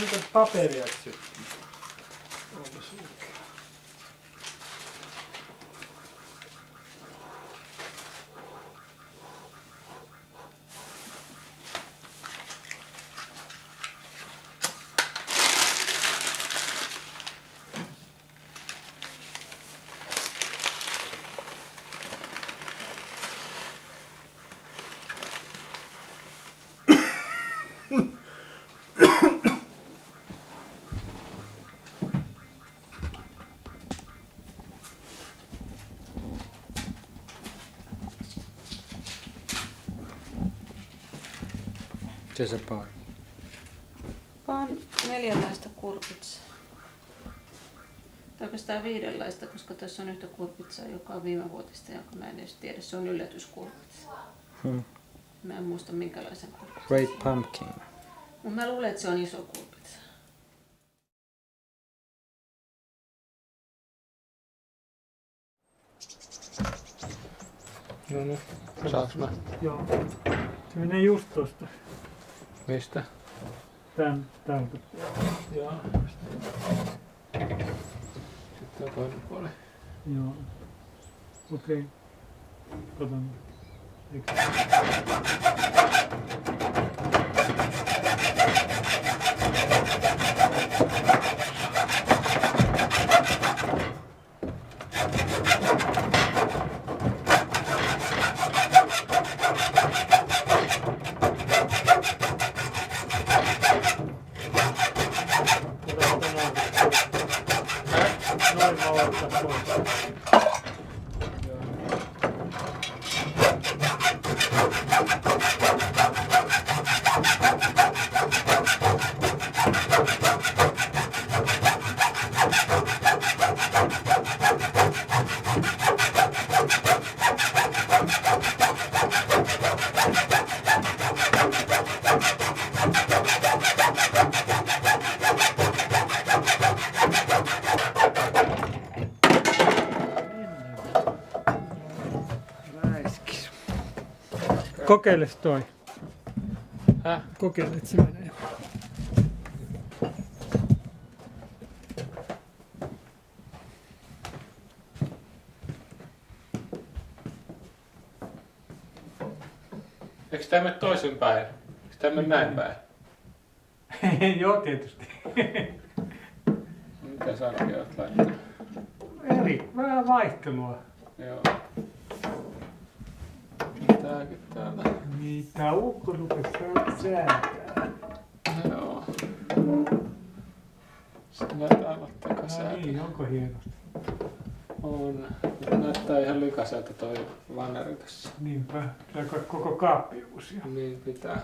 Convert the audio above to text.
Mitä paperiaksi? Se sä paat. Vaan 4 kurpitsaa. Tai oikeastaan 5, koska tässä on yhtä kurpitsaa, joka on viimevuotista, jonka mä en edes tiedä. Se on yllätyskurpitsa. Mä en muista minkälaisen kurpitsan. Great pumpkin. Mutta mä luulen, että se on iso kurpitsa. No niin. Saaks mä? Joo. Se menee just tosta. Mistä? Tältä. Joo. Sitten toinen puoli. Joo. Okei. Katsotaan. Eikö? Noin mä ottaa pois. Kokeile toi. Kokeile, että se menee. Eikö tää mene toisinpäin? Eikö tää mene näin päin? Joo, tietysti. Mitä sä oot laittanut? Vähän vaihtelua. Joo. Tääkin täällä. Mitä ukko rupesi säätää? Joo. Sillä täällä ottakaa säätää. Niin, onko hienosti? On. Näyttää ihan likaiselta toi vanneri tässä. Niinpä. Pitää koko kaappi uusia. Niin pitää.